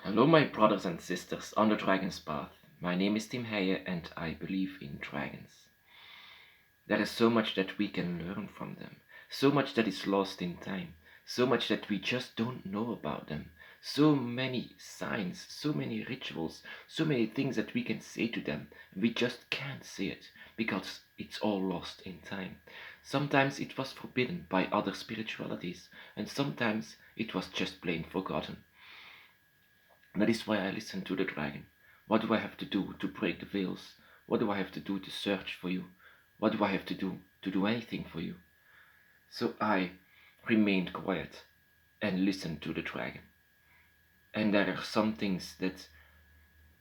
Hello, my brothers and sisters on the Dragon's Path. My name is Tim Heije and I believe in dragons. There is so much that we can learn from them, so much that is lost in time, so much that we just don't know about them, so many signs, so many rituals, so many things that we can say to them. We just can't say it because it's all lost in time. Sometimes it was forbidden by other spiritualities, and sometimes it was just plain forgotten. That is why I listen to the dragon. What do I have to do to break the veils? What do I have to do to search for you? What do I have to do anything for you? So I remained quiet and listened to the dragon. And there are some things that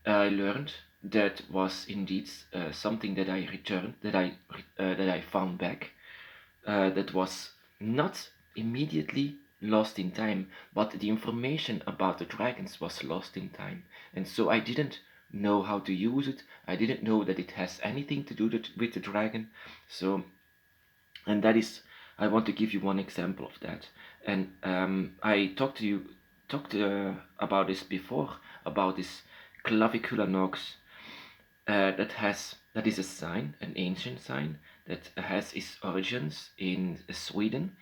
I learned that was indeed something that I returned, that I found back, that was not immediately lost in time, but the information about the dragons was lost in time. And so I didn't know how to use it. I didn't know that it has anything to do with the dragon. So, and that is, I want to give you one example of that. And I talked about this before, about this clavicular nox that is a sign, an ancient sign that has its origins in Sweden.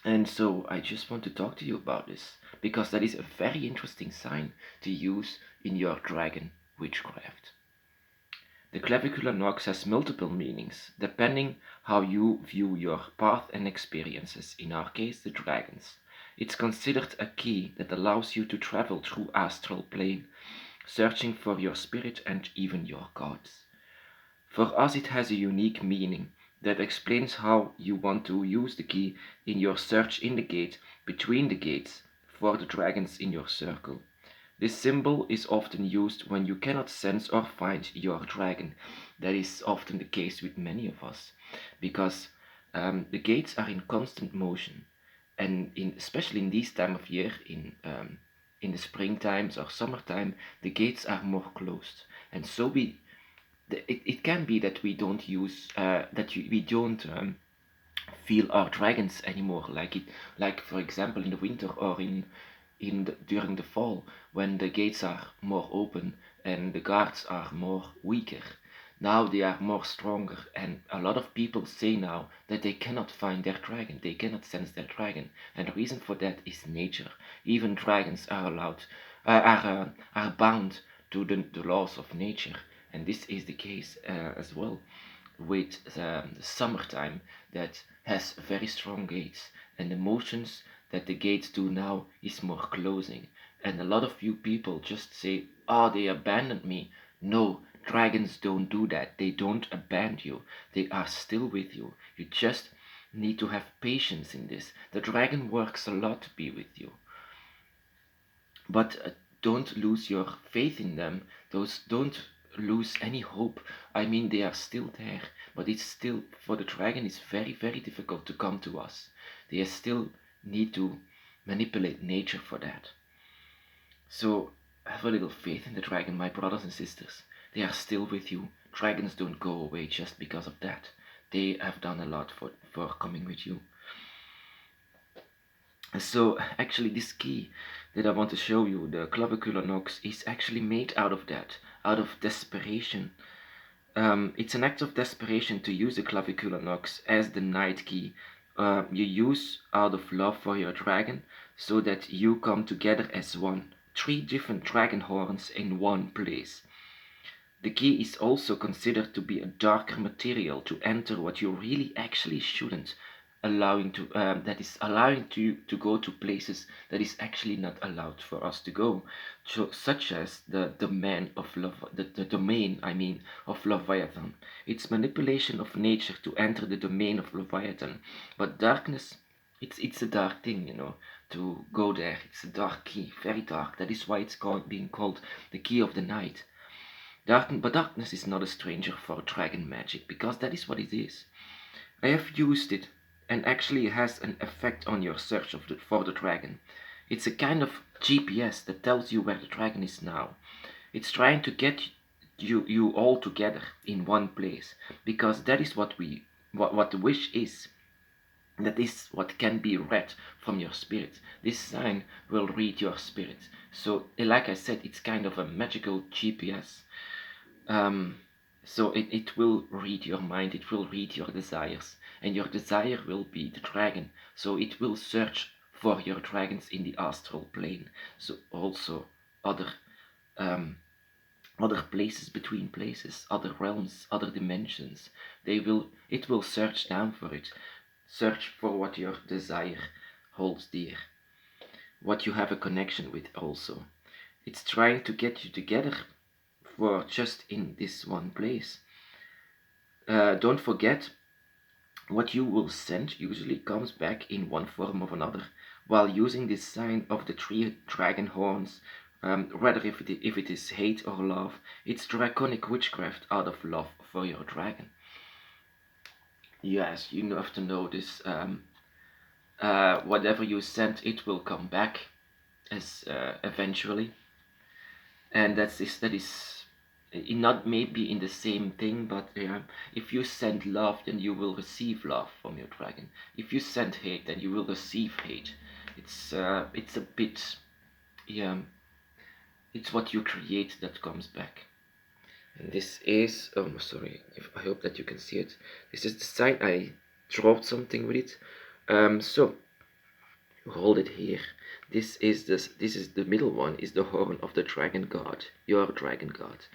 And so I just want to talk to you about this because that is a very interesting sign to use in your dragon witchcraft. The clavicular nox has multiple meanings depending how you view your path and experiences, in our case the dragons. It's considered a key that allows you to travel through astral plane, searching for your spirit and even your gods. For us it has a unique meaning that explains how you want to use the key in your search in the gate, between the gates, for the dragons in your circle. This symbol is often used when you cannot sense or find your dragon. That is often the case with many of us, because the gates are in constant motion, and especially in this time of year, in the spring times or summertime, the gates are more closed, and so it can be that we don't use we don't feel our dragons anymore, like for example in the winter or during the fall, when the gates are more open and the guards are more weaker. Now they are more stronger, and a lot of people say now that they cannot find their dragon, they cannot sense their dragon, and the reason for that is nature. Even dragons are are bound to the laws of nature, and this is the case as well with the summertime that has very strong gates, and the motions that the gates do now is more closing. And a lot of you people just say, oh, they abandoned me. No, dragons don't do that. They don't abandon you. They are still with you. You just need to have patience in this. The dragon works a lot to be with you. But don't lose your faith in them. Those don't lose any hope. I mean, they are still there, but it's still, for the dragon it's very difficult to come to us. They still need to manipulate nature for that. So have a little faith in the dragon, my brothers and sisters. They are still with you. Dragons don't go away just because of that. They have done a lot for coming with you. So actually this key that I want to show you, the clavicular nox, is actually made out of that, out of desperation. It's an act of desperation to use the clavicular nox as the night key. You use out of love for your dragon, so that you come together as one. Three different dragon horns in one place. The key is also considered to be a darker material to enter what you really actually shouldn't, allowing to that is allowing to go to places that is actually not allowed for us to go, so, such as the domain of love, the domain I mean of Leviathan. It's manipulation of nature to enter the domain of Leviathan, but darkness. It's a dark thing, to go there. It's a dark key, very dark. That is why it's being called the key of the night. But darkness is not a stranger for dragon magic, because that is what it is. I have used it, and actually it has an effect on your search for the dragon. It's a kind of GPS that tells you where the dragon is now. It's trying to get you all together in one place, because that is what the wish is. That is what can be read from your spirit. This sign will read your spirit. So, like I said, it's kind of a magical GPS. Um, so it will read your mind, it will read your desires, and your desire will be the dragon. So it will search for your dragons in the astral plane. So also other um, other places between places, other realms, other dimensions. It will search down for it, search for what your desire holds dear, what you have a connection with also. It's trying to get you together for just in this one place. Don't forget, what you will send usually comes back in one form or another. While using this sign of the three dragon horns, whether if it is hate or love, it's draconic witchcraft out of love for your dragon. Yes, you have to know this. Whatever you send, it will come back as eventually, and that is not maybe in the same thing, but if you send love, then you will receive love from your dragon. If you send hate, then you will receive hate. It's a bit, yeah, it's what you create that comes back. And this is, oh sorry, I hope that you can see it. This is the sign. I dropped something with it. So hold it here. This is the middle one, is the horn of the dragon god, your dragon god.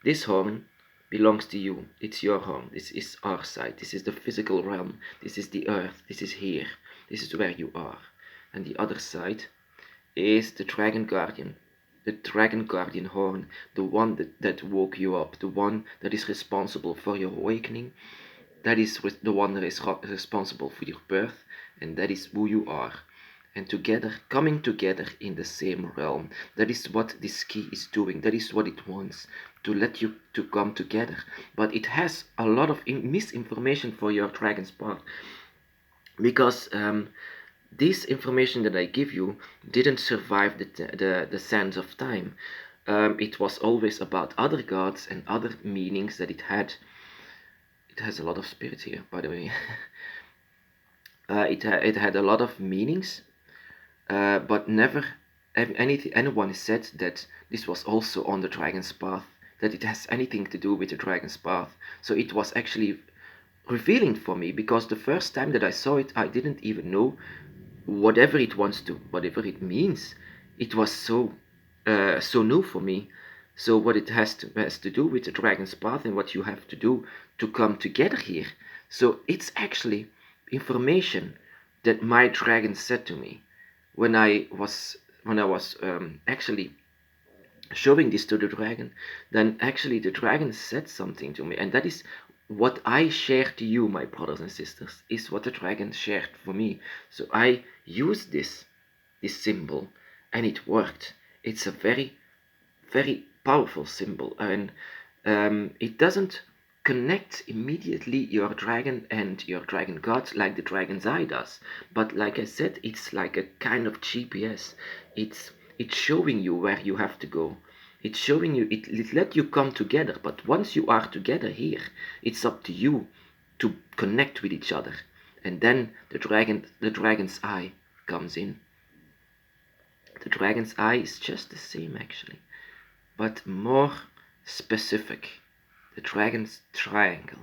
This horn belongs to you. It's your horn. This is our side. This is the physical realm. This is the earth. This is here. This is where you are. And the other side is the dragon guardian. The dragon guardian horn, the one that woke you up, the one that is responsible for your awakening, that is the one that is responsible for your birth, and that is who you are. And together, coming together in the same realm, that is what this key is doing. That is what it wants, to let you to come together. But it has a lot of misinformation for your dragon's path, because this information that I give you didn't survive the sands of time. It was always about other gods and other meanings that it had. It has a lot of spirits here, by the way. It had a lot of meanings, but never anyone said that this was also on the dragon's path, that it has anything to do with the dragon's path. So it was actually revealing for me, because the first time that I saw it, I didn't even know whatever it wants to, whatever it means. It was so new for me. So what it has to do with the dragon's path and what you have to do to come together here. So it's actually information that my dragon said to me when I was actually showing this to the dragon. Then actually the dragon said something to me, and that is what I share to you, my brothers and sisters, is what the dragon shared for me. So I used this symbol, and it worked. It's a very, very powerful symbol, and it doesn't connect immediately your dragon and your dragon god like the dragon's eye does. But like I said, it's like a kind of GPS. It's showing you where you have to go. It's showing you, it let you come together. But once you are together here, it's up to you to connect with each other. And then the dragon's eye comes in. The dragon's eye is just the same actually, but more specific. The dragon's triangle.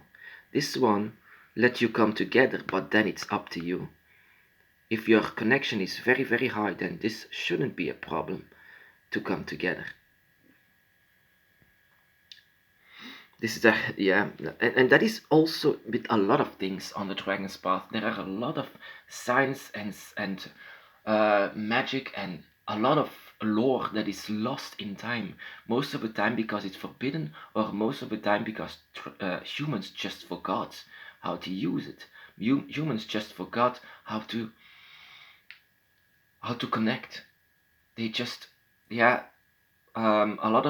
This one let you come together, but then it's up to you. If your connection is very, very high, then this shouldn't be a problem to come together. This is and that is also with a lot of things on the dragon's path. There are a lot of signs and magic and a lot of lore that is lost in time. Most of the time because it's forbidden, or most of the time because humans just forgot how to use it. Humans just forgot how to connect. They just a lot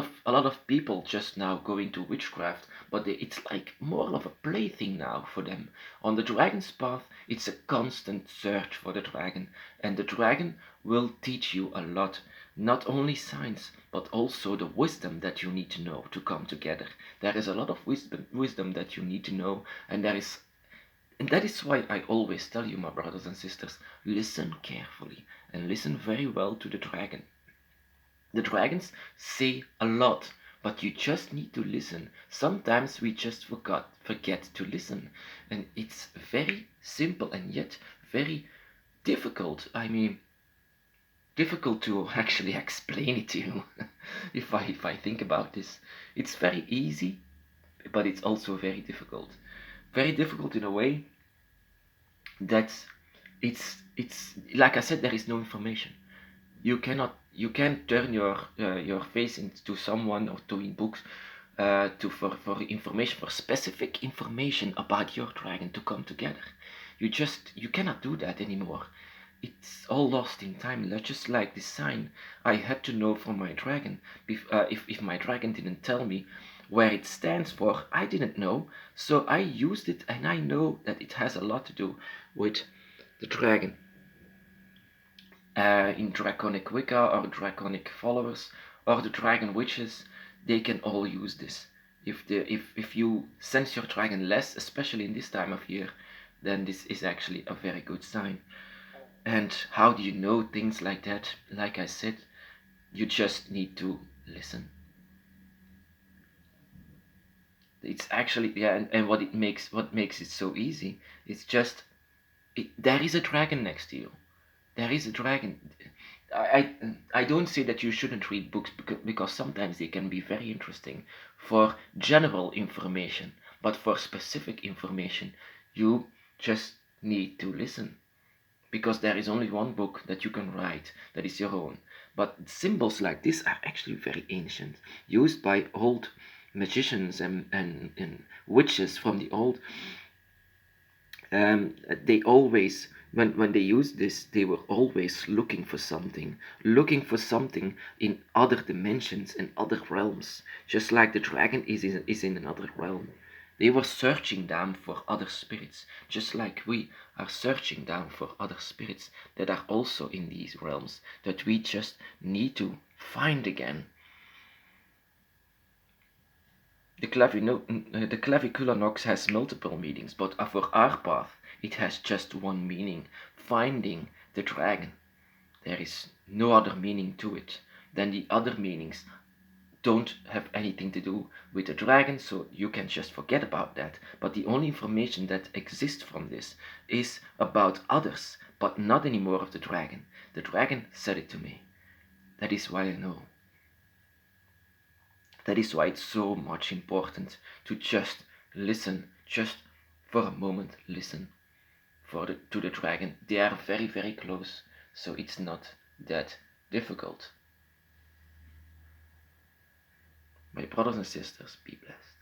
of people just now go into witchcraft, but it's like more of a plaything now for them. On the dragon's path, it's a constant search for the dragon, and the dragon will teach you a lot, not only science, but also the wisdom that you need to know to come together. There is a lot of wisdom that you need to know, and there is And that is why I always tell you, my brothers and sisters, listen carefully and listen very well to the dragon. The dragons say a lot, but you just need to listen. Sometimes we just forget to listen, and it's very simple and yet very difficult. I mean, difficult to actually explain it to you. If I think about this, it's very easy, but it's also very difficult. Very difficult in a way that it's like I said, there is no information. You can't turn your face into someone or to in books to for information, for specific information about your dragon to come together. You cannot do that anymore. It's all lost in time. Just like this sign, I had to know from my dragon. If my dragon didn't tell me where it stands for, I didn't know. So I used it, and I know that it has a lot to do with the dragon. In Draconic Wicca or Draconic followers or the dragon witches, they can all use this. If you sense your dragon less, especially in this time of year, then this is actually a very good sign. And how do you know things like that? Like I said, you just need to listen. It's actually, yeah, and what makes it so easy, it's just there is a dragon next to you. There is a dragon. I don't say that you shouldn't read books because sometimes they can be very interesting for general information, but for specific information, you just need to listen, because there is only one book that you can write that is your own. But symbols like this are actually very ancient, used by old magicians and witches from the old. They always, when they used this, they were always looking for something in other dimensions and other realms, just like the dragon is in another realm. They were searching down for other spirits, just like we are searching down for other spirits that are also in these realms, that we just need to find again. The clavicular nox has multiple meanings, but for our path, it has just one meaning: finding the dragon. There is no other meaning to it. Then the other meanings don't have anything to do with the dragon, so you can just forget about that. But the only information that exists from this is about others, but not anymore of the dragon. The dragon said it to me. That is why I know. That is why it's so much important to just listen, just for a moment listen to the dragon. They are very, very close, so it's not that difficult. My brothers and sisters, be blessed.